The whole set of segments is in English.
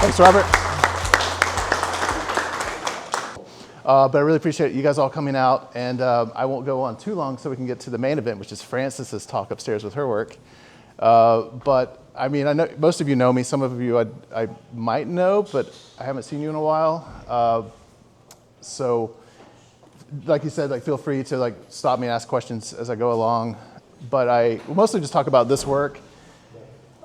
Thanks, Robert. But I really appreciate you guys all coming out, and I won't go on too long so we can get to the main event, which is Frances's talk upstairs with her work. But I mean, I know most of you know me. Some of you I might know, but I haven't seen you in a while. So, like you said, feel free to stop me and ask questions as I go along. But I will mostly just talk about this work.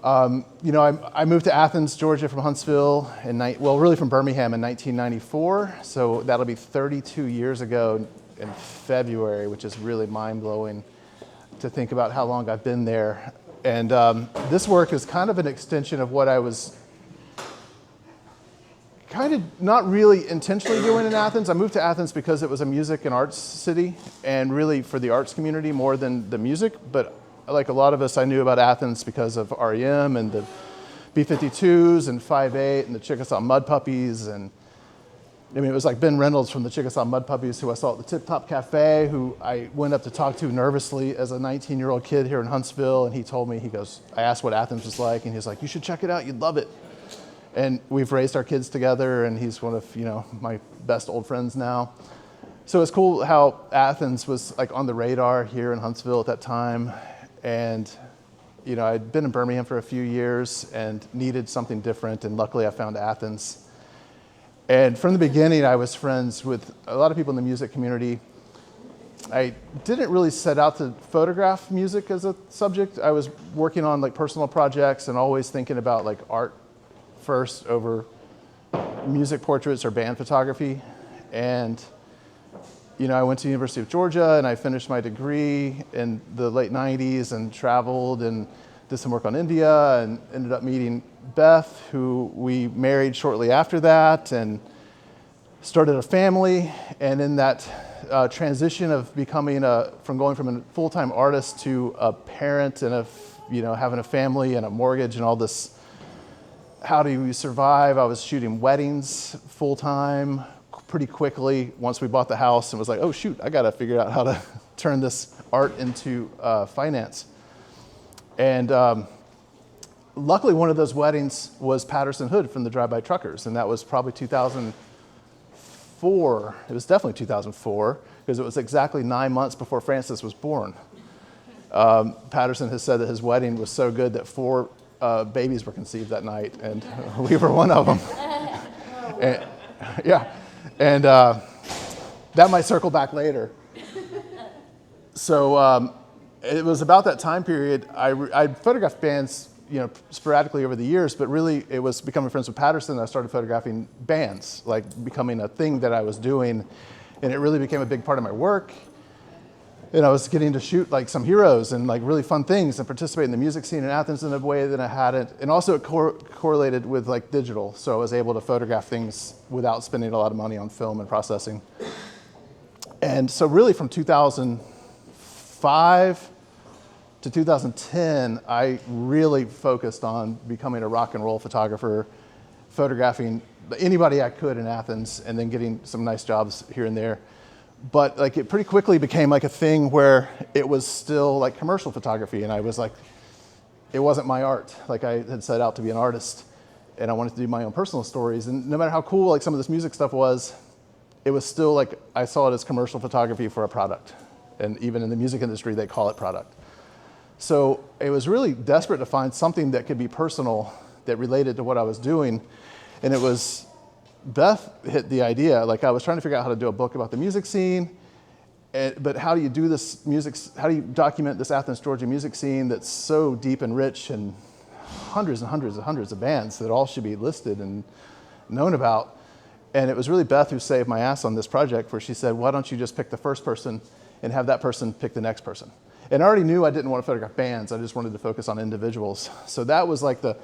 I moved to Athens, Georgia from Huntsville, really from Birmingham in 1994. So that'll be 32 years ago in February, which is really mind-blowing to think about how long I've been there. And this work is kind of an extension of what I was kind of not really intentionally doing in Athens. I moved to Athens because it was a music and arts city, and really for the arts community more than the music. But like a lot of us, I knew about Athens because of R.E.M. and the B-52s and 5/8 and the Chickasaw Mud Puppies. And I mean, it was like Ben Reynolds from the Chickasaw Mud Puppies, who I saw at the Tip Top Cafe, who I went up to talk to nervously as a 19-year-old kid here in Huntsville. And he told me, I asked what Athens was like, and he was like, you should check it out, you'd love it. And we've raised our kids together, and he's one of my best old friends now. So it's cool how Athens was on the radar here in Huntsville at that time. And I'd been in Birmingham for a few years and needed something different, and luckily I found Athens. And from the beginning, I was friends with a lot of people in the music community. I didn't really set out to photograph music as a subject. I was working on personal projects and always thinking about art first over music portraits or band photography. And I went to the University of Georgia, and I finished my degree in the late 90s and traveled and did some work on India and ended up meeting Beth, who we married shortly after that and started a family. And in that transition of from going from a full-time artist to a parent and having a family and a mortgage and all this, how do you survive? I was shooting weddings full-time pretty quickly once we bought the house, and was like, oh shoot, I gotta figure out how to turn this art into finance. And luckily one of those weddings was Patterson Hood from the Drive-By Truckers, and that was probably 2004. It was definitely 2004, because it was exactly 9 months before Frances was born. Patterson has said that his wedding was so good that 4 babies were conceived that night, and we were one of them. And, yeah. And that might circle back later. So it was about that time period. I photographed bands, sporadically over the years, but really it was becoming friends with Patterson that I started photographing bands, becoming a thing that I was doing, and it really became a big part of my work. And I was getting to shoot some heroes and really fun things and participate in the music scene in Athens in a way that I hadn't. And also it correlated with digital. So I was able to photograph things without spending a lot of money on film and processing. And so really from 2005 to 2010, I really focused on becoming a rock and roll photographer, photographing anybody I could in Athens, and then getting some nice jobs here and there. But it pretty quickly became a thing where it was still commercial photography, and I was it wasn't my art. I had set out to be an artist, and I wanted to do my own personal stories. And no matter how cool some of this music stuff was, it was still I saw it as commercial photography for a product. And even in the music industry, they call it product. So it was really desperate to find something that could be personal, that related to what I was doing. And it was Beth hit the idea. I was trying to figure out how to do a book about the music scene, but how do you do this music? How do you document this Athens, Georgia music scene that's so deep and rich, and hundreds and hundreds and hundreds of bands that all should be listed and known about? And it was really Beth who saved my ass on this project, where she said, why don't you just pick the first person and have that person pick the next person? And I already knew I didn't want to photograph bands. I just wanted to focus on individuals. So that was the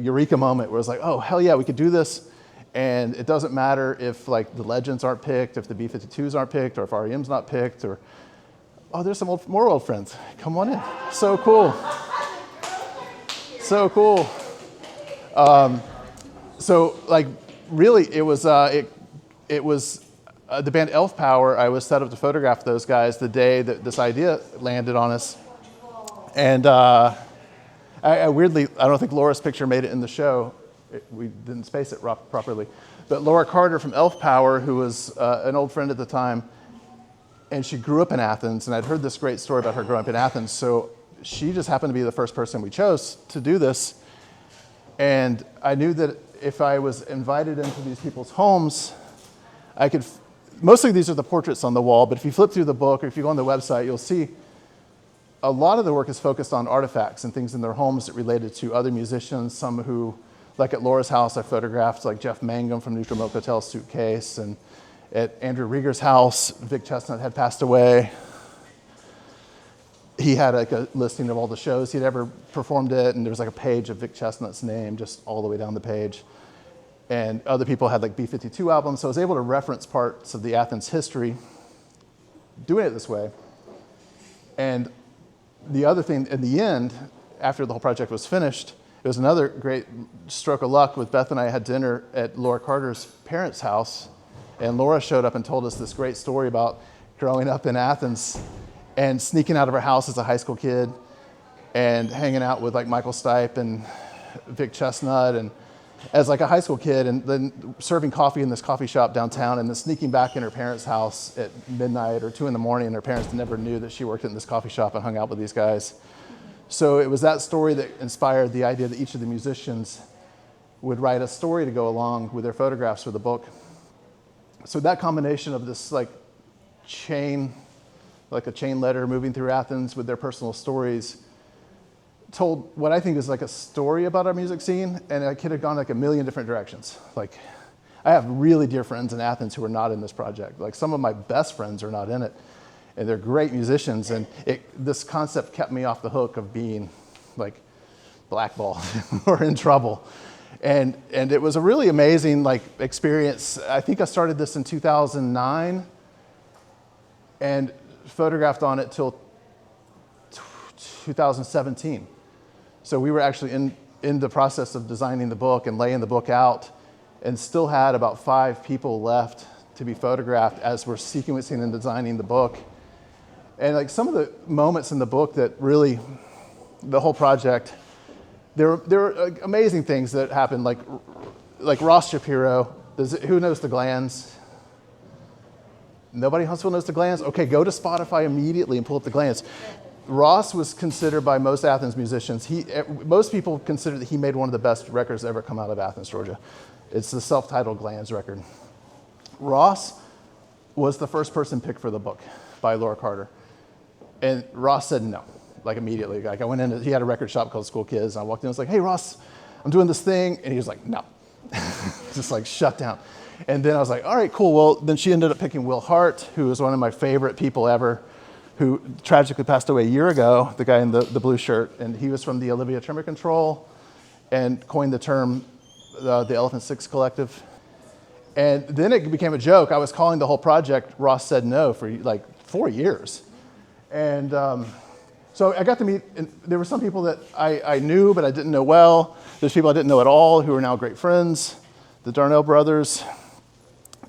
eureka moment, where it was oh hell yeah, we could do this. And it doesn't matter if the legends aren't picked, if the B-52s aren't picked, or if R.E.M's not picked, or, oh, there's some more old friends. Come on in. So cool. So cool. Really, it was the band Elf Power. I was set up to photograph those guys the day that this idea landed on us. And I weirdly, I don't think Laura's picture made it in the show. we didn't space it properly. But Laura Carter from Elf Power, who was an old friend at the time, and she grew up in Athens, and I'd heard this great story about her growing up in Athens, so she just happened to be the first person we chose to do this. And I knew that if I was invited into these people's homes, I could, mostly these are the portraits on the wall, but if you flip through the book or if you go on the website, you'll see a lot of the work is focused on artifacts and things in their homes that related to other musicians, some who, like at Laura's house, I photographed like Jeff Mangum from Neutral Milk Hotel's suitcase, and at Andrew Rieger's house, Vic Chestnut had passed away. He had like a listing of all the shows he'd ever performed at, and there was like a page of Vic Chestnut's name just all the way down the page. And other people had like B-52 albums, so I was able to reference parts of the Athens history doing it this way. And the other thing, in the end, after the whole project was finished, it was another great stroke of luck with Beth and I had dinner at Laura Carter's parents' house, and Laura showed up and told us this great story about growing up in Athens and sneaking out of her house as a high school kid and hanging out with like Michael Stipe and Vic Chestnut and as like a high school kid, and then serving coffee in this coffee shop downtown, and then sneaking back in her parents' house at midnight or 2 in the morning, and her parents never knew that she worked in this coffee shop and hung out with these guys. So it was that story that inspired the idea that each of the musicians would write a story to go along with their photographs for the book. So that combination of this like chain, like a chain letter moving through Athens with their personal stories, told what I think is like a story about our music scene, and it could have gone like a million different directions. Like, I have really dear friends in Athens who are not in this project. Like, some of my best friends are not in it, and they're great musicians, and this concept kept me off the hook of being like blackballed or in trouble. And it was a really amazing like experience. I think I started this in 2009 and photographed on it till 2017. So we were actually in the process of designing the book and laying the book out, and still had about 5 people left to be photographed as we're sequencing and designing the book. And like some of the moments in the book that really, the whole project, there were amazing things that happened, like Ross Shapiro. Who knows the Glands? Nobody in Huntsville knows the Glands? Okay, go to Spotify immediately and pull up the Glands. Ross was considered by most Athens musicians, most people consider that he made one of the best records to ever come out of Athens, Georgia. It's the self-titled Glands record. Ross was the first person picked for the book by Laura Carter. And Ross said no, like immediately. Like I went in, he had a record shop called School Kids, and I walked in and was like, hey Ross, I'm doing this thing. And he was like, no, just like shut down. And then I was like, all right, cool. Well, then she ended up picking Will Hart, who was one of my favorite people ever, who tragically passed away a year ago, the guy in the blue shirt. And he was from the Olivia Tremor Control and coined the term the Elephant Six Collective. And then it became a joke. I was calling the whole project Ross Said No for like 4 years. And so I got to meet, and there were some people that I knew but I didn't know well. There's people I didn't know at all who are now great friends. The Darnell brothers,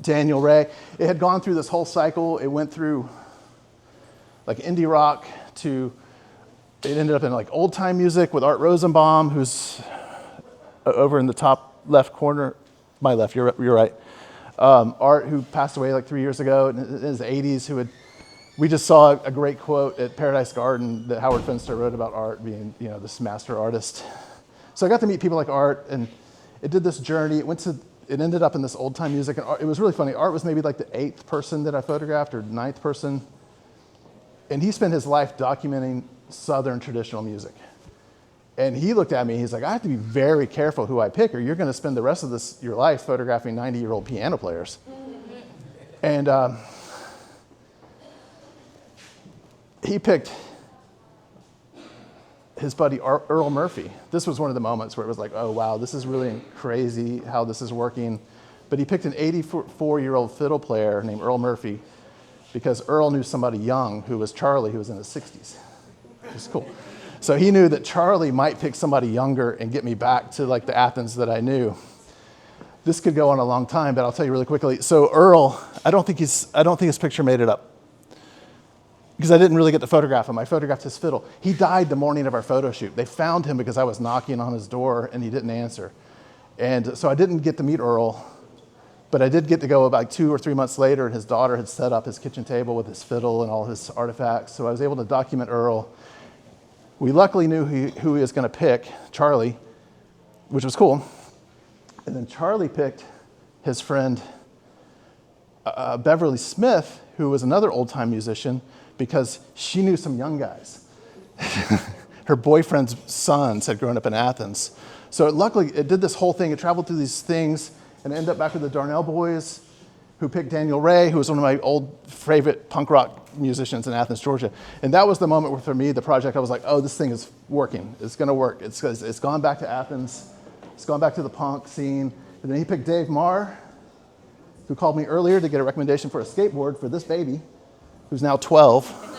Daniel Ray. It had gone through this whole cycle. It went through like indie rock to, it ended up in like old time music with Art Rosenbaum, who's over in the top left corner, my left, you're right. Art, who passed away like 3 years ago in his 80s, we just saw a great quote at Paradise Garden that Howard Finster wrote about Art being, this master artist. So I got to meet people like Art, and it did this journey. It ended up in this old time music, and it was really funny. Art was maybe like the 8th person that I photographed, or 9th person. And he spent his life documenting Southern traditional music. And he looked at me, he's like, I have to be very careful who I pick, or you're going to spend the rest of your life photographing 90-year-old piano players. And he picked his buddy Earl Murphy. This was one of the moments where it was like, oh wow, this is really crazy how this is working. But he picked an 84-year-old fiddle player named Earl Murphy, because Earl knew somebody young who was Charlie, who was in his 60s, which is cool. So he knew that Charlie might pick somebody younger and get me back to like the Athens that I knew. This could go on a long time, but I'll tell you really quickly. So Earl, I don't think his picture made it up, because I didn't really get to photograph him. I photographed his fiddle. He died the morning of our photo shoot. They found him because I was knocking on his door and he didn't answer. And so I didn't get to meet Earl, but I did get to go about 2 or 3 months later, and his daughter had set up his kitchen table with his fiddle and all his artifacts. So I was able to document Earl. We luckily knew who he was going to pick, Charlie, which was cool. And then Charlie picked his friend Beverly Smith, who was another old-time musician, because she knew some young guys. Her boyfriend's sons had grown up in Athens. So luckily, it did this whole thing. It traveled through these things and ended up back with the Darnell boys, who picked Daniel Ray, who was one of my old favorite punk rock musicians in Athens, Georgia. And that was the moment where, for me, the project, I was like, oh, this thing is working. It's going to work. It's gone back to Athens. It's gone back to the punk scene. And then he picked Dave Marr, who called me earlier to get a recommendation for a skateboard for this baby, who's now 12.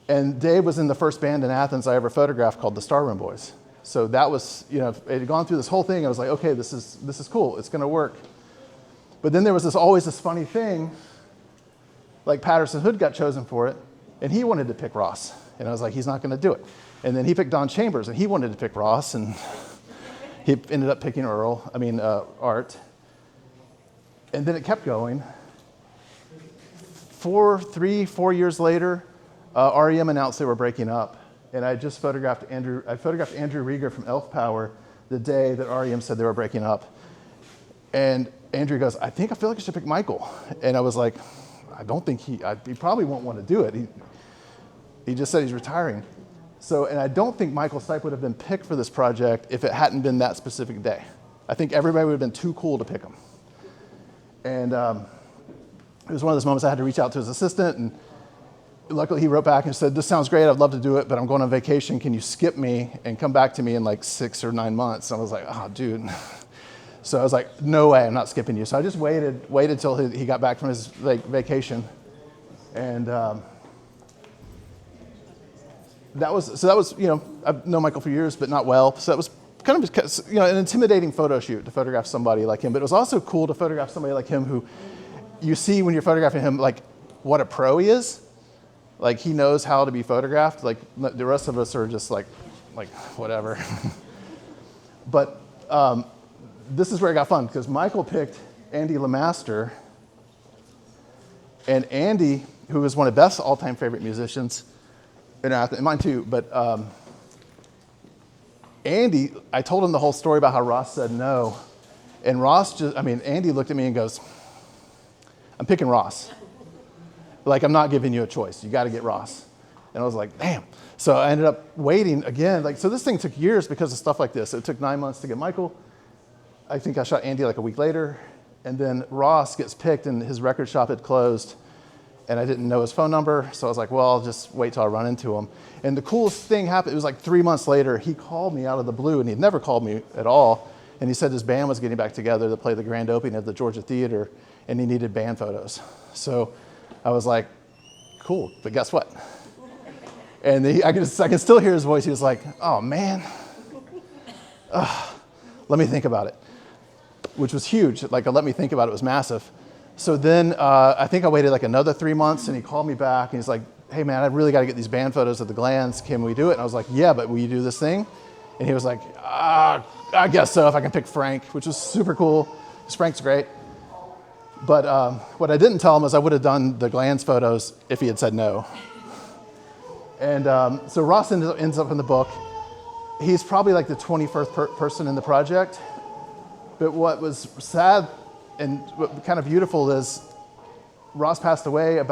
And Dave was in the first band in Athens I ever photographed called the Starroom Boys. So that was, it had gone through this whole thing. I was like, okay, this is cool. It's going to work. But then there was always this funny thing, like Patterson Hood got chosen for it, and he wanted to pick Ross. And I was like, he's not going to do it. And then he picked Don Chambers, and he wanted to pick Ross, and he ended up picking Art. And then it kept going. 4 years later, R.E.M. announced they were breaking up. And I just photographed Andrew Rieger from Elf Power the day that R.E.M. said they were breaking up. And Andrew goes, I feel like I should pick Michael. And I was like, I don't think he probably won't want to do it. He just said he's retiring. So, and I don't think Michael Stipe would have been picked for this project if it hadn't been that specific day. I think everybody would have been too cool to pick him. And it was one of those moments I had to reach out to his assistant, and luckily he wrote back and said, this sounds great, I'd love to do it, but I'm going on vacation. Can you skip me and come back to me in like 6 or 9 months? And I was like, oh, dude. So I was like, no way, I'm not skipping you. So I just waited till he got back from his vacation. And that was, I've known Michael for years, but not well. So that was kind of, an intimidating photo shoot to photograph somebody like him. But it was also cool to photograph somebody like him who you see when you're photographing him, like what a pro he is. Like he knows how to be photographed. Like the rest of us are just like whatever. But this is where it got fun, because Michael picked Andy LeMaster. And Andy, who is one of Beth's all-time favorite musicians, and mine too, but Andy, I told him the whole story about how Ross said no. And Andy looked at me and goes, I'm picking Ross. Like, I'm not giving you a choice. You got to get Ross. And I was like, damn. So I ended up waiting again. So this thing took years because of stuff like this. It took 9 months to get Michael. I think I shot Andy like a week later. And then Ross gets picked, and his record shop had closed. And I didn't know his phone number. So I was like, well, I'll just wait till I run into him. And the coolest thing happened. It was like 3 months later. He called me out of the blue, and he'd never called me at all. And he said his band was getting back together to play the grand opening of the Georgia Theater, and he needed band photos. So I was like, cool, but guess what? And I can still hear his voice. He was like, oh, man. Let me think about it, which was huge. Like, a let me think about it was massive. So then I think I waited like another 3 months, and he called me back, and he's like, hey, man, I really got to get these band photos of the Glands. Can we do it? And I was like, yeah, but will you do this thing? And he was like, I guess so, if I can pick Frank, which was super cool, because Frank's great. But what I didn't tell him is I would have done the Glands photos if he had said no. And so Ross ends up in the book. He's probably like the 21st person in the project. But what was sad and what kind of beautiful is Ross passed away it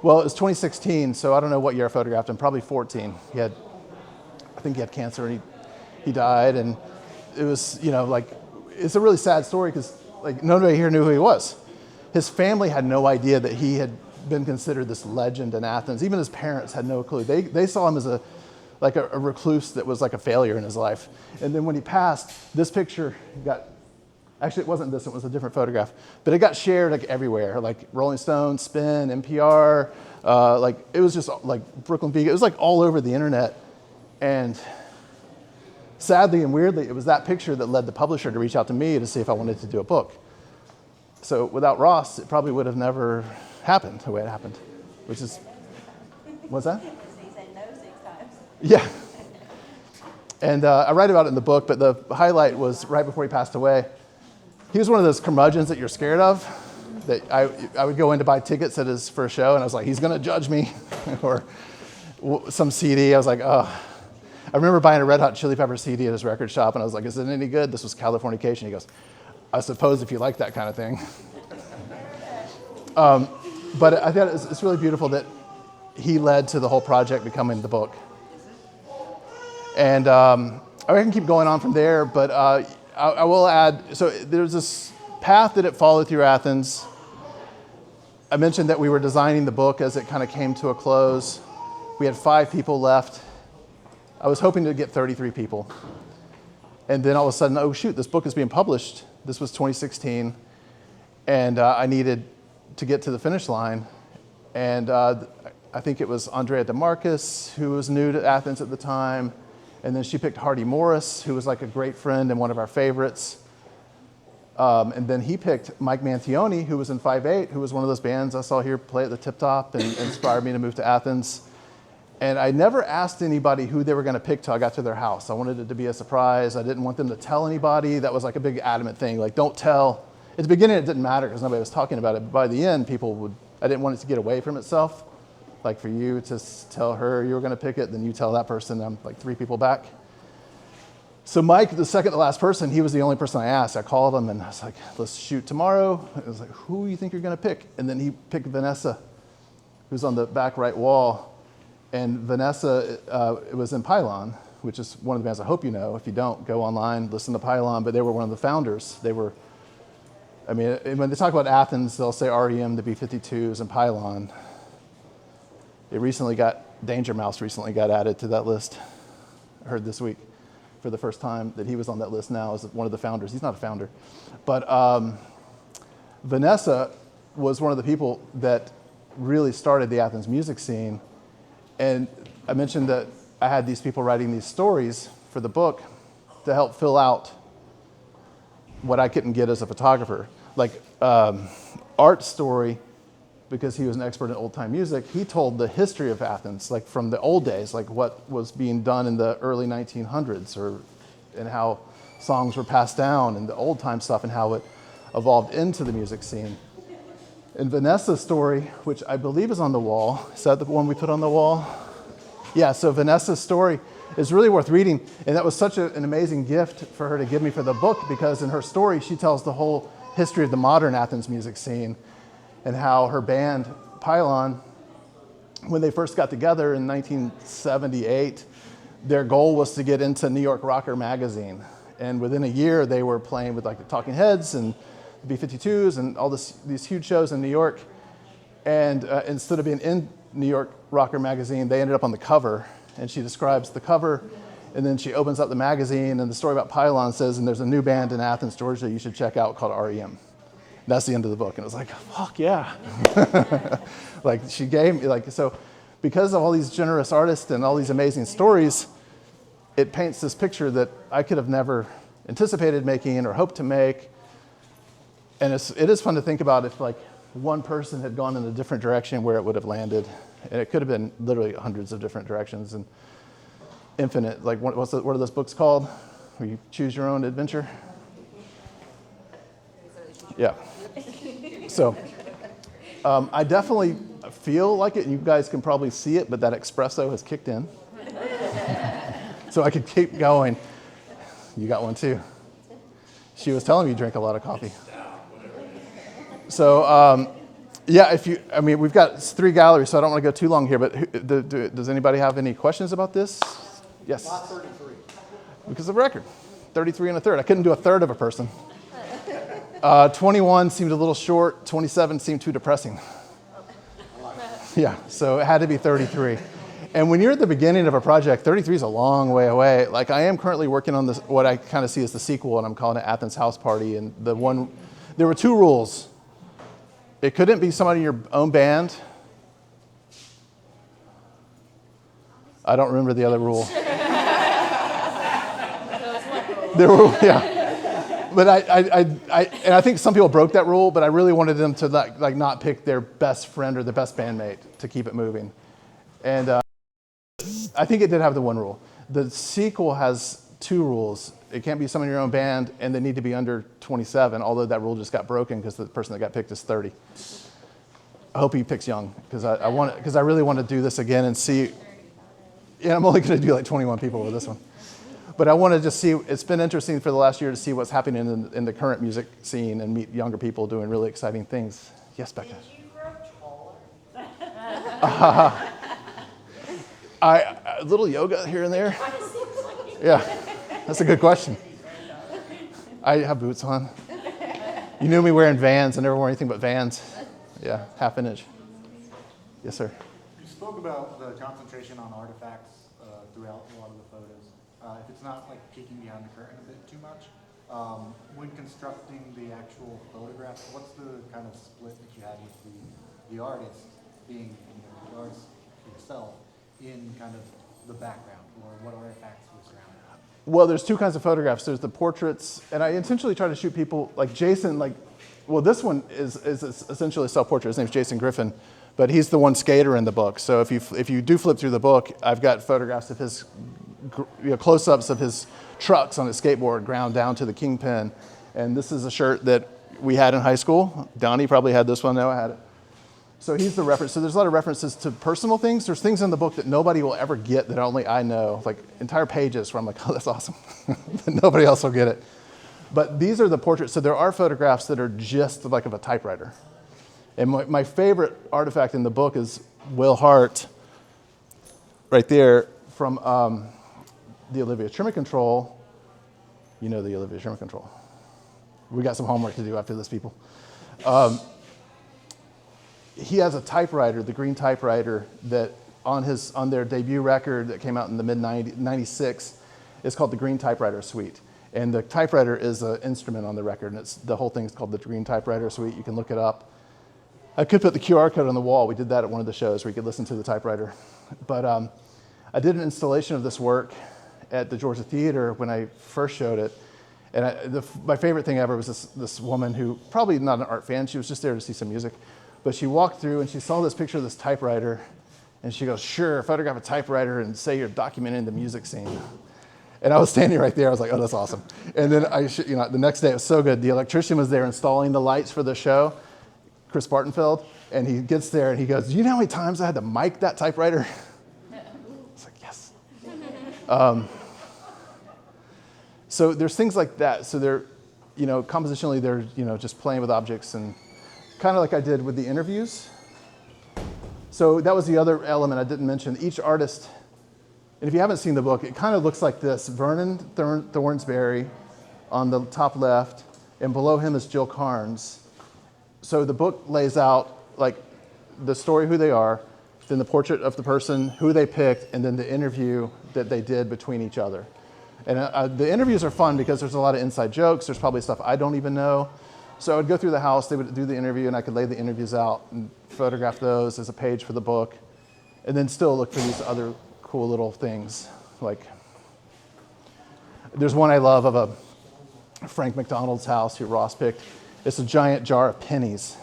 was 2016, so I don't know what year I photographed him, probably 14. I think he had cancer, and he died, and it was, it's a really sad story because nobody here knew who he was. His family had no idea that he had been considered this legend in Athens. Even his parents had no clue. They saw him as a recluse that was like a failure in his life. And then when he passed, this picture actually it wasn't this, it was a different photograph, but it got shared everywhere, like Rolling Stone, Spin, NPR, it was just like Brooklyn Vegan. It was all over the internet. And sadly and weirdly, it was that picture that led the publisher to reach out to me to see if I wanted to do a book. So without Ross, it probably would have never happened the way it happened, which is, what's that? He said no 6 times. Yeah. And I write about it in the book, but the highlight was right before he passed away. He was one of those curmudgeons that you're scared of. That I would go in to buy tickets at his first show, and I was like, he's going to judge me. Or some CD. I was like, oh. I remember buying a Red Hot Chili Pepper CD at his record shop, and I was like, is it any good? This was Californication. He goes, I suppose if you like that kind of thing. But I thought it's really beautiful that he led to the whole project becoming the book. And I can keep going on from there, but I will add, so there's this path that it followed through Athens. I mentioned that we were designing the book as it kind of came to a close. We had 5 people left. I was hoping to get 33 people. And then all of a sudden, oh shoot, this book is being published. This was 2016. And I needed to get to the finish line. And I think it was Andrea DeMarcus, who was new to Athens at the time. And then she picked Hardy Morris, who was like a great friend and one of our favorites. And then he picked Mike Mantione, who was in 5/8, who was one of those bands I saw here play at the Tip Top and inspired me to move to Athens. And I never asked anybody who they were going to pick till I got to their house. I wanted it to be a surprise. I didn't want them to tell anybody. That was like a big adamant thing. Like, don't tell. At the beginning, it didn't matter because nobody was talking about it. But by the end, I didn't want it to get away from itself. Like for you to tell her you were going to pick it, then you tell that person. I'm like 3 people back. So Mike, the second to last person, he was the only person I asked. I called him and I was like, let's shoot tomorrow. I was like, who do you think you're going to pick? And then he picked Vanessa, who's on the back right wall. And Vanessa was in Pylon, which is one of the bands I hope you know. If you don't, go online, listen to Pylon. But they were one of the founders. They were, I mean, when they talk about Athens, they'll say R.E.M, the B-52s, and Pylon. Danger Mouse recently got added to that list. I heard this week for the first time that he was on that list now as one of the founders. He's not a founder. But Vanessa was one of the people that really started the Athens music scene. And I mentioned that I had these people writing these stories for the book to help fill out what I couldn't get as a photographer. Like Art's story, because he was an expert in old-time music, he told the history of Athens, like from the old days, like what was being done in the early 1900s, and how songs were passed down, and the old-time stuff, and how it evolved into the music scene. And Vanessa's story, which I believe is on the wall, is that the one we put on the wall? Yeah, so Vanessa's story is really worth reading, and that was such an amazing gift for her to give me for the book, because in her story, she tells the whole history of the modern Athens music scene, and how her band, Pylon, when they first got together in 1978, their goal was to get into New York Rocker magazine. And within a year, they were playing with like the Talking Heads and the B-52s and all these huge shows in New York. And instead of being in New York Rocker magazine, they ended up on the cover. And she describes the cover, and then she opens up the magazine, and the story about Pylon says, and there's a new band in Athens, Georgia, you should check out called R.E.M. That's the end of the book. And it was like, fuck yeah. Like she gave me, like, so because of all these generous artists and all these amazing stories, it paints this picture that I could have never anticipated making or hoped to make. And it is fun to think about if like one person had gone in a different direction, where it would have landed. And it could have been literally hundreds of different directions and infinite. Like what are those books called? Where you choose your own adventure? Yeah. So I definitely feel like it. You guys can probably see it, but that espresso has kicked in. So I could keep going. You got one too. She was telling me you drink a lot of coffee. So yeah, we've got 3 galleries, so I don't want to go too long here, but does anybody have any questions about this? Yes. Not 33. Because of record. 33 and a third. I couldn't do a third of a person. 21 seemed a little short. 27 seemed too depressing. Yeah, so it had to be 33. And when you're at the beginning of a project, 33 is a long way away. Like I am currently working on this, what I kind of see as the sequel, and I'm calling it Athens House Party. And there were 2 rules. It couldn't be somebody in your own band. I don't remember the other rule. There were, yeah. But I think some people broke that rule, but I really wanted them to like not pick their best friend or their best bandmate to keep it moving. And I think it did have the one rule. The sequel has 2 rules. It can't be someone in your own band, and they need to be under 27, although that rule just got broken because the person that got picked is 30. I hope he picks young, because I really want to do this again and see. Yeah, I'm only going to do like 21 people with this one. But I want to just see, it's been interesting for the last year to see what's happening in the current music scene and meet younger people doing really exciting things. Yes, Becca? Did you grow taller? A little yoga here and there. Yeah, that's a good question. I have boots on. You knew me wearing Vans. I never wore anything but Vans. Yeah, half an inch. Yes, sir. You spoke about the concentration on artifacts throughout a lot of the photos. If it's not like peeking behind the curtain a bit too much, when constructing the actual photographs, what's the kind of split that you had with the artist being, the artist yourself, in kind of the background, or what artifacts were surrounding it? Well, there's 2 kinds of photographs. There's the portraits, and I intentionally try to shoot people like Jason. Well, this one is essentially a self-portrait. His name's Jason Griffin, but he's the one skater in the book. So if you do flip through the book, I've got photographs of his close-ups of his trucks on his skateboard ground down to the kingpin. And this is a shirt that we had in high school. Donnie probably had this one. No, I had it. So he's the reference. So there's a lot of references to personal things. There's things in the book that nobody will ever get that only I know, like entire pages where I'm like, oh, that's awesome. Nobody else will get it. But these are the portraits. So there are photographs that are just like of a typewriter. And my favorite artifact in the book is Will Hart, right there, from the Olivia Trimmer Control. You know the Olivia Trimmer Control. We got some homework to do after this, people. He has a typewriter, the green typewriter, that on their debut record that came out in the mid-96, it's called the Green Typewriter Suite. And the typewriter is an instrument on the record, and the whole thing is called the Green Typewriter Suite. You can look it up. I could put the QR code on the wall. We did that at one of the shows where you could listen to the typewriter. But I did an installation of this work at the Georgia Theater when I first showed it. And my favorite thing ever was this woman who, probably not an art fan, she was just there to see some music. But she walked through and she saw this picture of this typewriter, and she goes, sure, photograph a typewriter and say you're documenting the music scene. And I was standing right there. I was like, oh, that's awesome. And then the next day it was so good. The electrician was there installing the lights for the show, Chris Bartenfeld, and he gets there and he goes, do you know how many times I had to mic that typewriter? I was like, yes. So there's things like that. So they're, compositionally, they're, just playing with objects, and kind of like I did with the interviews. So that was the other element I didn't mention. Each artist, and if you haven't seen the book, it kind of looks like this. Vernon Thornsberry on the top left, and below him is Jill Carnes. So the book lays out like the story, who they are, then the portrait of the person, who they picked, and then the interview that they did between each other. And the interviews are fun because there's a lot of inside jokes. There's probably stuff I don't even know. So I would go through the house, they would do the interview, and I could lay the interviews out and photograph those as a page for the book, and then still look for these other cool little things. Like, there's one I love of a Frank McDonald's house who Ross picked. It's a giant jar of pennies.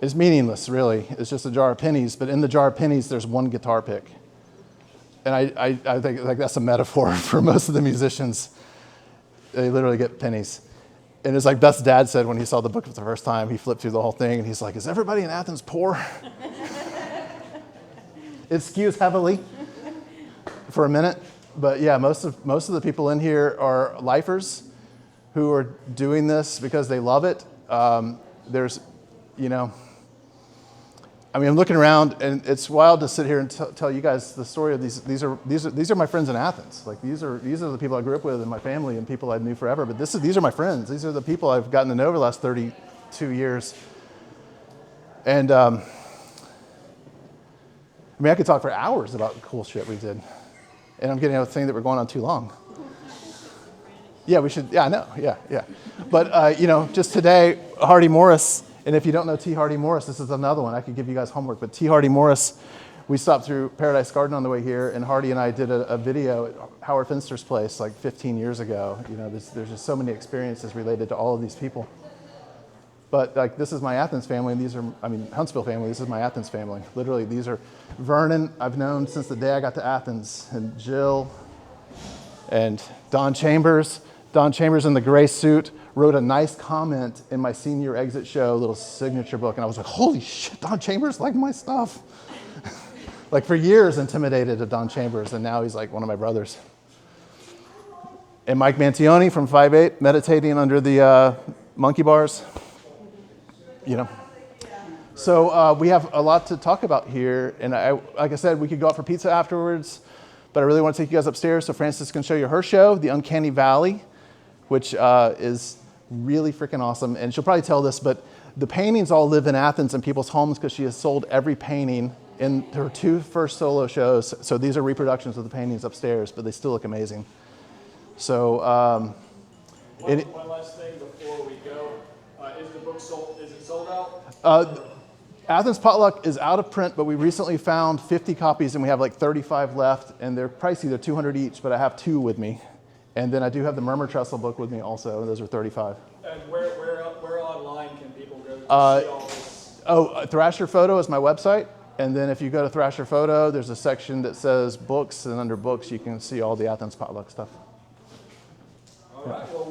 It's meaningless, really. It's just a jar of pennies, but in the jar of pennies, there's one guitar pick. And I think like that's a metaphor for most of the musicians. They literally get pennies. And it's like Beth's dad said when he saw the book for the first time, he flipped through the whole thing, and he's like, is everybody in Athens poor? It skews heavily for a minute. But yeah, most of the people in here are lifers who are doing this because they love it. There's, I'm looking around, and it's wild to sit here and tell you guys the story of these. These are my friends in Athens. Like these are the people I grew up with in my family and people I knew forever. But these are my friends. These are the people I've gotten to know over the last 32 years. And I could talk for hours about the cool shit we did. And I'm getting a thing that we're going on too long. Yeah, we should. Yeah, I know. Yeah. But just today, Hardy Morris. And if you don't know T. Hardy Morris, this is another one. I could give you guys homework. But T. Hardy Morris, we stopped through Paradise Garden on the way here, and Hardy and I did a video at Howard Finster's place like 15 years ago. There's just so many experiences related to all of these people. But like, this is my Athens family, and these are, Huntsville family. This is my Athens family. Literally, these are Vernon. I've known since the day I got to Athens, and Jill, And Don Chambers in the gray suit wrote a nice comment in my senior exit show, little signature book, and I was like, holy shit, Don Chambers liked my stuff. Like for years intimidated of Don Chambers, and now he's like one of my brothers. And Mike Mantione from 5'8", meditating under the monkey bars. You know. So we have a lot to talk about here, and like I said, we could go out for pizza afterwards, but I really want to take you guys upstairs so Frances can show you her show, The Uncanny Valley, which is really freaking awesome. And she'll probably tell this, but the paintings all live in Athens in people's homes because she has sold every painting in her 2 first solo shows. So these are reproductions of the paintings upstairs, but they still look amazing. So one last thing before we go. Is the book sold? Is it sold out? Athens Potluck is out of print, but we recently found 50 copies and we have like 35 left, and they're pricey. They're $200 each, but I have 2 with me. And then I do have the Murmur Trestle book with me also, and those are $35. And where online can people go to see all this? Thrasher Photo is my website. And then if you go to Thrasher Photo, there's a section that says books, and under books you can see all the Athens Potluck stuff. All right. Well,